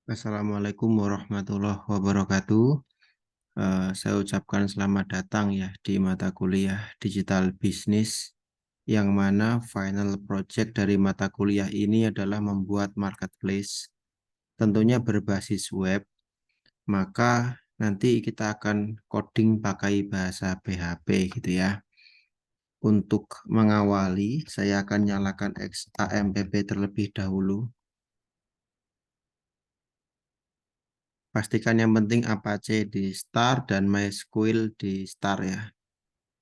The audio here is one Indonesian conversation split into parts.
Assalamualaikum warahmatullahi wabarakatuh. Saya ucapkan selamat datang ya di mata kuliah Digital Business, yang mana final project dari mata kuliah ini adalah membuat marketplace, tentunya berbasis web. Maka nanti kita akan coding pakai bahasa PHP gitu ya. Untuk mengawali, saya akan nyalakan XAMPP terlebih dahulu. Pastikan yang penting Apache di start dan MySQL di start ya.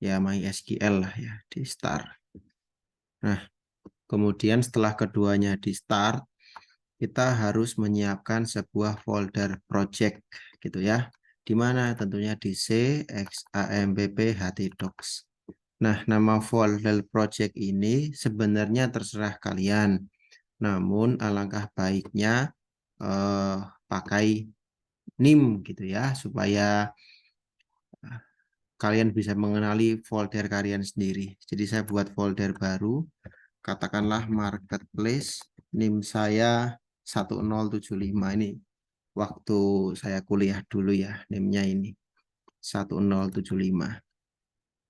Ya MySQL lah ya di start. Nah, kemudian setelah keduanya di start, kita harus menyiapkan sebuah folder project gitu ya. Di mana tentunya di C, XAMPP, htdocs. Nah, nama folder project ini sebenarnya terserah kalian. Namun alangkah baiknya pakai NIM gitu ya, supaya kalian bisa mengenali folder kalian sendiri. Jadi saya buat folder baru, katakanlah marketplace, NIM saya 1075 ini. Waktu saya kuliah dulu ya, NIM-nya ini 1075.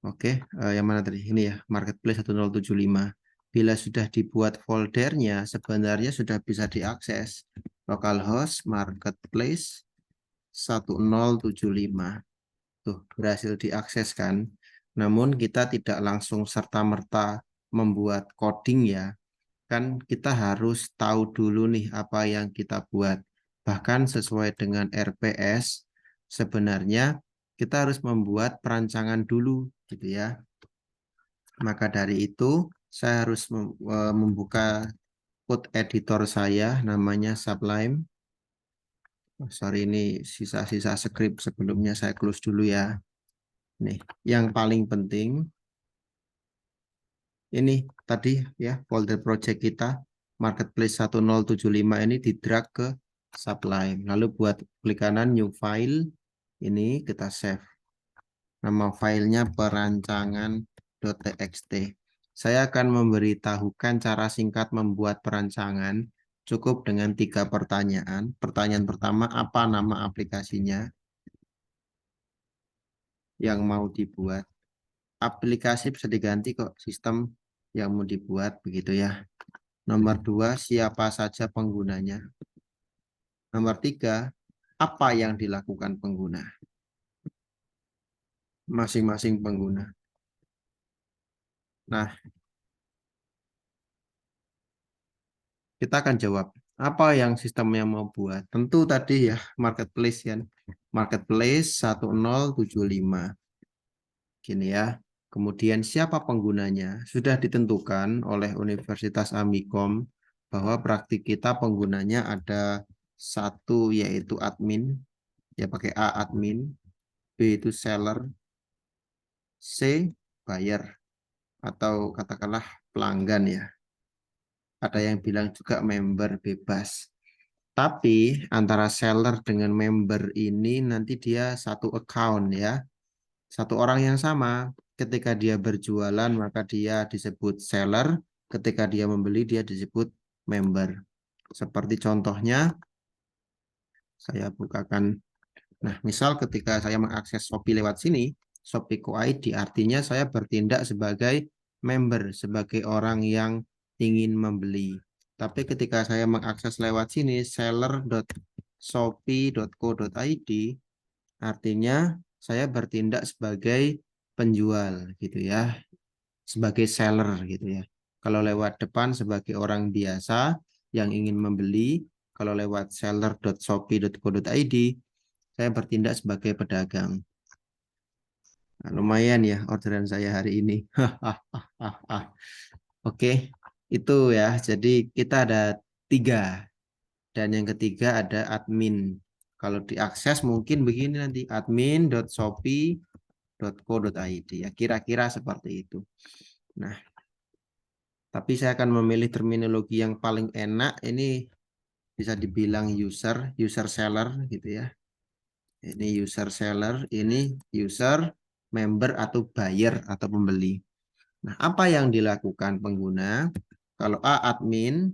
Oke, yang mana tadi? Ini ya, marketplace 1075. Bila sudah dibuat foldernya, sebenarnya sudah bisa diakses. Localhost marketplace 1075. Tuh, berhasil diakses kan. Namun kita tidak langsung serta-merta membuat coding ya. Kan kita harus tahu dulu nih apa yang kita buat. Bahkan sesuai dengan RPS, sebenarnya kita harus membuat perancangan dulu gitu ya. Maka dari itu, saya harus membuka code editor saya, namanya Sublime. Oh, sorry, ini sisa-sisa script sebelumnya saya close dulu ya. Nih, yang paling penting ini tadi ya, folder project kita marketplace 1075 ini di drag ke Sublime. Lalu buat klik kanan new file, ini kita save. Nama filenya perancangan.txt. Saya akan memberitahukan cara singkat membuat perancangan. Cukup dengan 3 pertanyaan. Pertanyaan pertama, apa nama aplikasinya yang mau dibuat? Aplikasi bisa diganti kok, sistem yang mau dibuat begitu ya. Nomor 2, siapa saja penggunanya. Nomor 3, apa yang dilakukan pengguna, masing-masing pengguna. Nah, kita akan jawab, apa yang sistemnya mau buat? Tentu tadi ya, marketplace ya. Marketplace 1075. Gini ya. Kemudian siapa penggunanya? Sudah ditentukan oleh Universitas Amikom bahwa praktik kita penggunanya ada satu, yaitu admin, ya pakai A admin, B itu seller, C buyer atau katakanlah pelanggan ya. Ada yang bilang juga member bebas. Tapi antara seller dengan member ini nanti dia satu account ya. Satu orang yang sama. Ketika dia berjualan maka dia disebut seller. Ketika dia membeli dia disebut member. Seperti contohnya saya bukakan. Nah, misal ketika saya mengakses Shopee lewat sini, Shopee.co ID artinya saya bertindak sebagai member, sebagai orang yang ingin membeli. Tapi ketika saya mengakses lewat sini, seller.shopee.co.id, artinya saya bertindak sebagai penjual gitu ya, sebagai seller gitu ya. Kalau lewat depan sebagai orang biasa yang ingin membeli, kalau lewat seller.shopee.co.id, saya bertindak sebagai pedagang. Nah, lumayan ya orderan saya hari ini. Oke, itu ya. Jadi kita ada 3. Dan yang ketiga ada admin. Kalau diakses mungkin begini nanti, admin.shopee.co.id. Ya, kira-kira seperti itu. Nah, tapi saya akan memilih terminologi yang paling enak. Ini bisa dibilang user seller gitu ya. Ini user seller, ini user member atau buyer atau pembeli. Nah, apa yang dilakukan pengguna? Kalau A admin,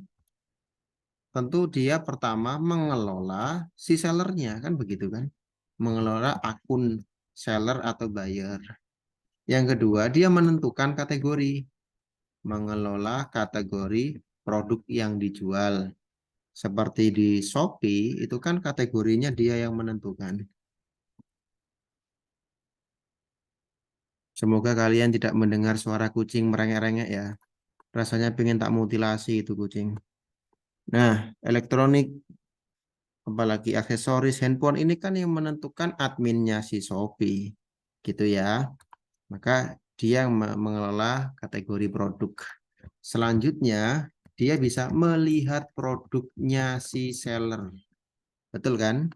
tentu dia pertama mengelola si sellernya, kan begitu kan? Mengelola akun seller atau buyer. Yang kedua, dia menentukan kategori, mengelola kategori produk yang dijual. Seperti di Shopee, itu kan kategorinya dia yang menentukan. Semoga kalian tidak mendengar suara kucing merengek-rengek ya. Rasanya pengen tak mutilasi itu kucing. Nah, elektronik, apalagi aksesoris handphone ini kan yang menentukan adminnya si Shopee. Gitu ya. Maka dia yang mengelola kategori produk. Selanjutnya, dia bisa melihat produknya si seller. Betul kan?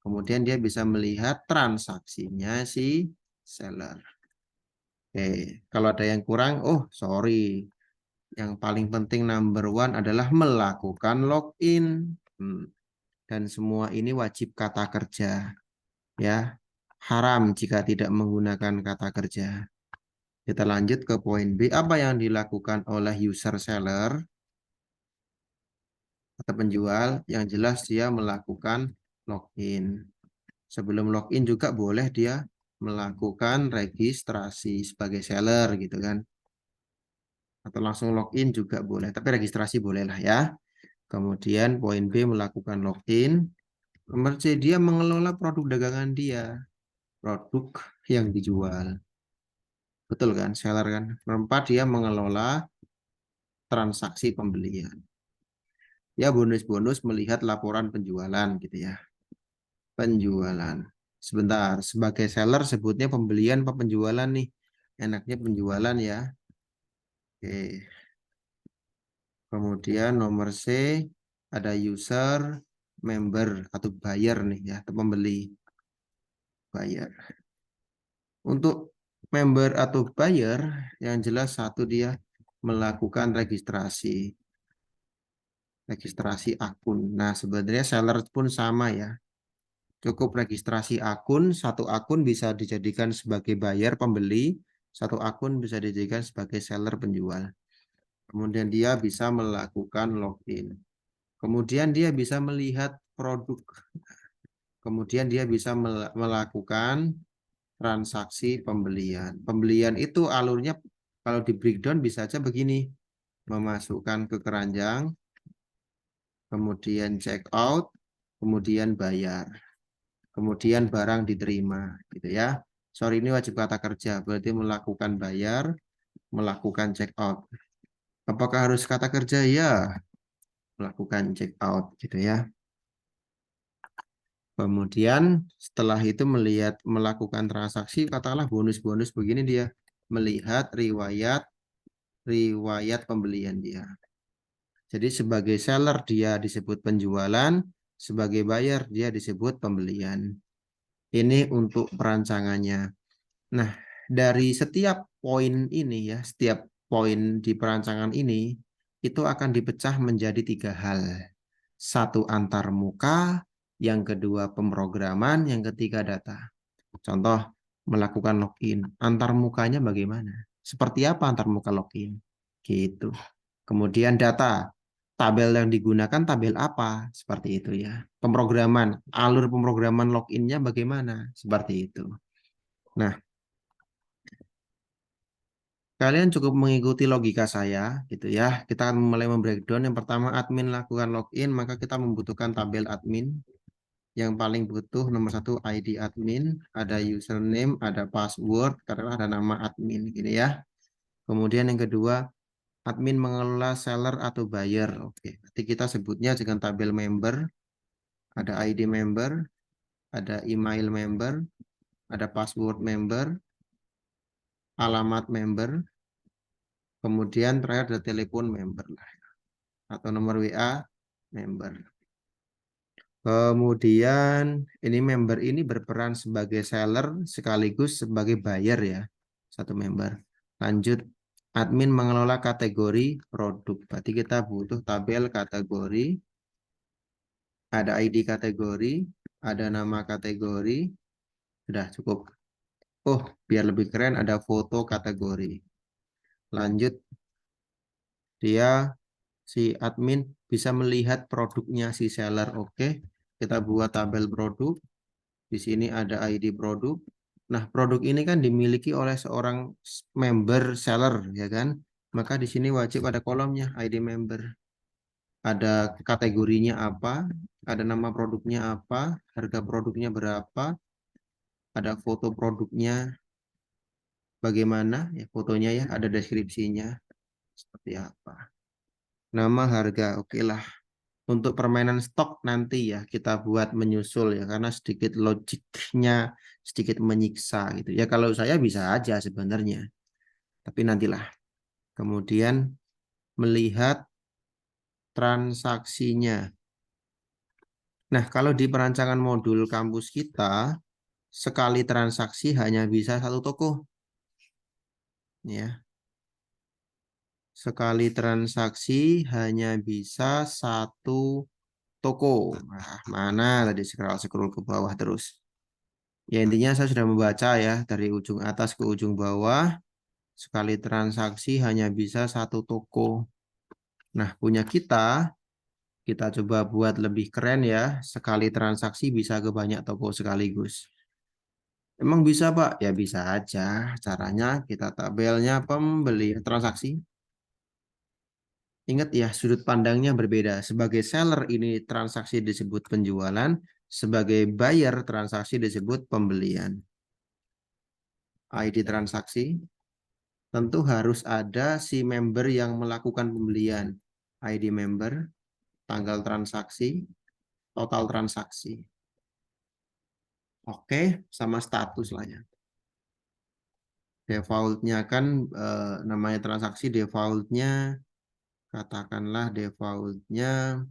Kemudian dia bisa melihat transaksinya si seller. Oke, kalau ada yang kurang, oh sorry. Yang paling penting number one adalah melakukan login. Dan semua ini wajib kata kerja. Ya, haram jika tidak menggunakan kata kerja. Kita lanjut ke poin B. Apa yang dilakukan oleh user seller atau penjual? Yang jelas dia melakukan login. Sebelum login juga boleh dia melakukan registrasi sebagai seller gitu kan. Atau langsung login juga boleh, tapi registrasi bolehlah ya. Kemudian poin B melakukan login. Nomor C dia mengelola produk dagangan dia, produk yang dijual. Betul kan, seller kan. Nomor 4 dia mengelola transaksi pembelian. Ya bonus-bonus melihat laporan penjualan gitu ya. Penjualan. Sebentar, sebagai seller sebutnya pembelian apa penjualan nih? Enaknya penjualan ya. Oke. Kemudian nomor C ada user, member atau buyer nih ya, atau pembeli. Buyer. Untuk member atau buyer yang jelas satu dia melakukan registrasi akun. Nah, sebenarnya seller pun sama ya. Cukup registrasi akun, satu akun bisa dijadikan sebagai buyer pembeli, satu akun bisa dijadikan sebagai seller penjual. Kemudian dia bisa melakukan login. Kemudian dia bisa melihat produk. Kemudian dia bisa melakukan transaksi pembelian. Pembelian itu alurnya kalau di breakdown bisa aja begini. Memasukkan ke keranjang, kemudian check out, kemudian bayar. Kemudian barang diterima gitu ya. Sorry ini wajib kata kerja, berarti melakukan bayar, melakukan check out. Apakah harus kata kerja? Ya, melakukan check out gitu ya. Kemudian setelah itu melakukan transaksi, katakanlah bonus-bonus begini dia melihat riwayat pembelian dia. Jadi sebagai seller dia disebut penjualan, sebagai buyer dia disebut pembelian. Ini untuk perancangannya. Nah, dari setiap poin ini ya, setiap poin di perancangan ini itu akan dipecah menjadi tiga hal. Satu antar muka, yang kedua pemrograman, yang ketiga data. Contoh, melakukan login. Antar mukanya bagaimana? Seperti apa antar muka login? Gitu. Kemudian data. Tabel yang digunakan tabel apa? Seperti itu ya. Pemrograman. Alur pemrograman loginnya bagaimana? Seperti itu. Nah, kalian cukup mengikuti logika saya gitu ya. Kita akan mulai membreakdown. Yang pertama admin lakukan login, maka kita membutuhkan tabel admin. Yang paling butuh nomor satu ID admin, ada username, ada password, karena ada nama admin gini ya. Kemudian yang kedua, admin mengelola seller atau buyer. Oke, nanti kita sebutnya dengan tabel member, ada ID member, ada email member, ada password member, alamat member, kemudian terakhir ada telepon member lah, atau nomor WA member. Kemudian ini member ini berperan sebagai seller sekaligus sebagai buyer ya. Satu member. Lanjut, admin mengelola kategori produk. Berarti kita butuh tabel kategori, ada ID kategori, ada nama kategori. Sudah cukup. Oh, biar lebih keren ada foto kategori. Lanjut, dia si admin bisa melihat produknya si seller. Oke, kita buat tabel produk. Di sini ada ID produk. Nah, produk ini kan dimiliki oleh seorang member seller, ya kan? Maka di sini wajib ada kolomnya ID member. Ada kategorinya apa, ada nama produknya apa, harga produknya berapa, ada foto produknya bagaimana, ya fotonya ya, ada deskripsinya seperti apa. Nama, harga, oke lah. Untuk permainan stok nanti ya kita buat menyusul ya karena sedikit logiknya sedikit menyiksa gitu. Ya kalau saya bisa aja sebenarnya, tapi nantilah. Kemudian melihat transaksinya. Nah, kalau di perancangan modul kampus kita sekali transaksi hanya bisa satu toko ya. Sekali transaksi hanya bisa satu toko. Nah, mana tadi scroll ke bawah terus. Ya intinya saya sudah membaca ya dari ujung atas ke ujung bawah. Sekali transaksi hanya bisa satu toko. Nah, punya kita coba buat lebih keren ya. Sekali transaksi bisa ke banyak toko sekaligus. Emang bisa, Pak? Ya bisa aja. Caranya kita tabelnya pembeli transaksi. Ingat ya, sudut pandangnya berbeda. Sebagai seller ini transaksi disebut penjualan, sebagai buyer transaksi disebut pembelian. ID transaksi tentu harus ada si member yang melakukan pembelian. ID member, tanggal transaksi, total transaksi. Oke, sama status lah ya. Defaultnya kan namanya transaksi defaultnya katakanlah defaultnya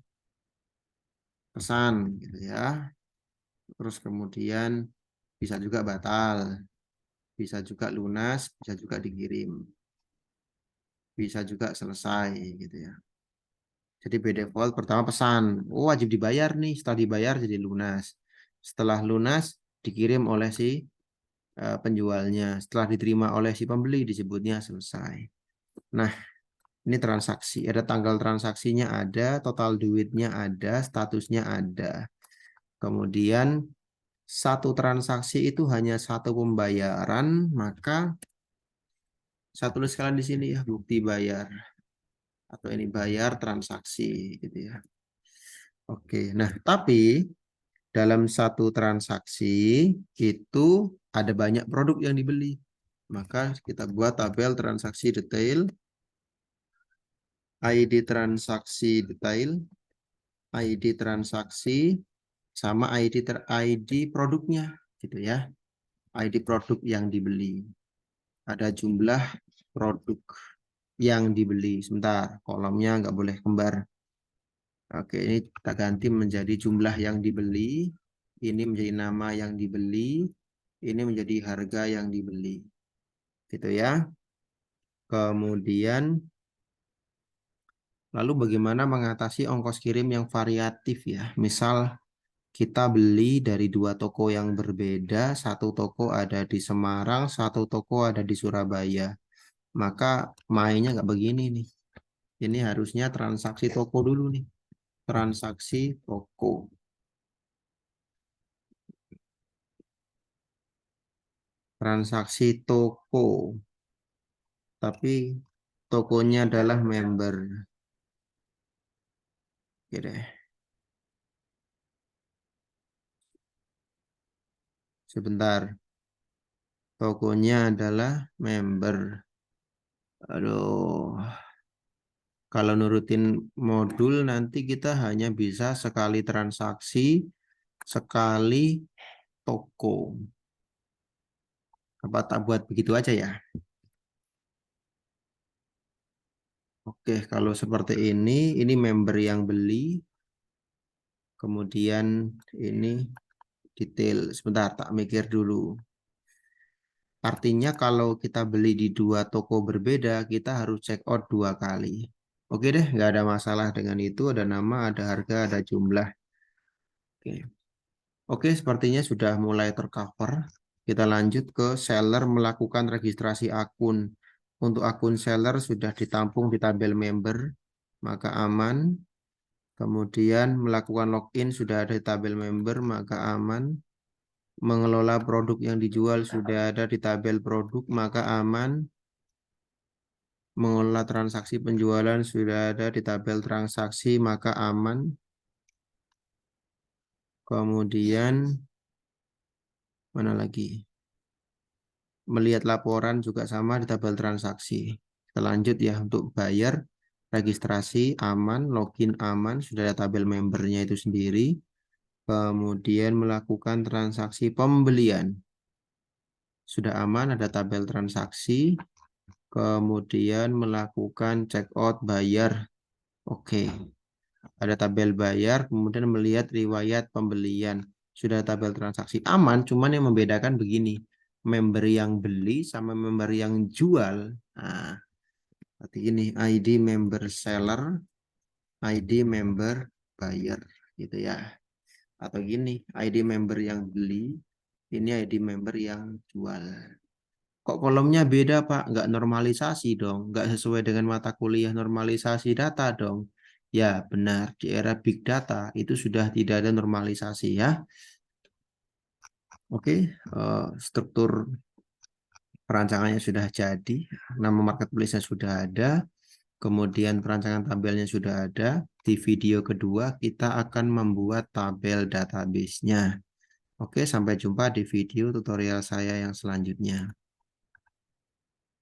pesan gitu ya. Terus kemudian bisa juga batal, bisa juga lunas, bisa juga dikirim, bisa juga selesai gitu ya. Jadi by default pertama pesan, oh wajib dibayar nih, setelah dibayar jadi lunas. Setelah lunas dikirim oleh si penjualnya, setelah diterima oleh si pembeli disebutnya selesai. Nah, ini transaksi, ada tanggal transaksinya ada, total duitnya ada, statusnya ada. Kemudian satu transaksi itu hanya satu pembayaran, maka saya tulis kalian di sini ya, bukti bayar atau ini bayar transaksi gitu ya. Oke, nah tapi dalam satu transaksi itu ada banyak produk yang dibeli. Maka kita buat tabel transaksi detail, ID transaksi detail, ID transaksi sama ID produknya gitu ya. ID produk yang dibeli. Ada jumlah produk yang dibeli. Sebentar, kolomnya nggak boleh kembar. Oke, ini kita ganti menjadi jumlah yang dibeli. Ini menjadi nama yang dibeli. Ini menjadi harga yang dibeli. Gitu ya. Kemudian, lalu bagaimana mengatasi ongkos kirim yang variatif ya. Misal kita beli dari dua toko yang berbeda. Satu toko ada di Semarang, satu toko ada di Surabaya. Maka mainnya nggak begini nih. Ini harusnya transaksi toko dulu nih. Transaksi toko. Transaksi toko. Tapi tokonya adalah member. Oke deh. Sebentar. Tokonya adalah member. Aduh. Kalau nurutin modul nanti kita hanya bisa sekali transaksi, sekali toko. Apa tak buat begitu aja ya? Oke, kalau seperti ini member yang beli, kemudian ini detail. Sebentar, tak mikir dulu. Artinya kalau kita beli di dua toko berbeda, kita harus check out dua kali. Oke deh, nggak ada masalah dengan itu. Ada nama, ada harga, ada jumlah. Oke, Oke, sepertinya sudah mulai tercover. Kita lanjut ke seller melakukan registrasi akun. Untuk akun seller sudah ditampung di tabel member. maka aman. Kemudian melakukan login sudah ada di tabel member, maka aman. Mengelola produk yang dijual sudah ada di tabel produk, maka aman. Mengelola transaksi penjualan sudah ada di tabel transaksi, maka aman. Kemudian mana lagi? Melihat laporan juga sama di tabel transaksi. Selanjut ya, untuk bayar, registrasi aman, login aman, sudah ada tabel membernya itu sendiri. Kemudian melakukan transaksi pembelian. Sudah aman, ada tabel transaksi. Kemudian melakukan check out bayar. Oke. Ada tabel bayar, kemudian melihat riwayat pembelian. Sudah tabel transaksi aman, cuman yang membedakan begini. Member yang beli sama member yang jual. Nah, seperti ini. ID member seller, ID member buyer. Gitu ya. Atau gini, ID member yang beli, ini ID member yang jual. Kok kolomnya beda, Pak? Nggak normalisasi dong. Nggak sesuai dengan mata kuliah normalisasi data dong. Ya, benar. Di era big data itu sudah tidak ada normalisasi ya. Oke, struktur perancangannya sudah jadi. Nama marketplace-nya sudah ada. Kemudian perancangan tabelnya sudah ada. Di video kedua kita akan membuat tabel database-nya. Oke, sampai jumpa di video tutorial saya yang selanjutnya.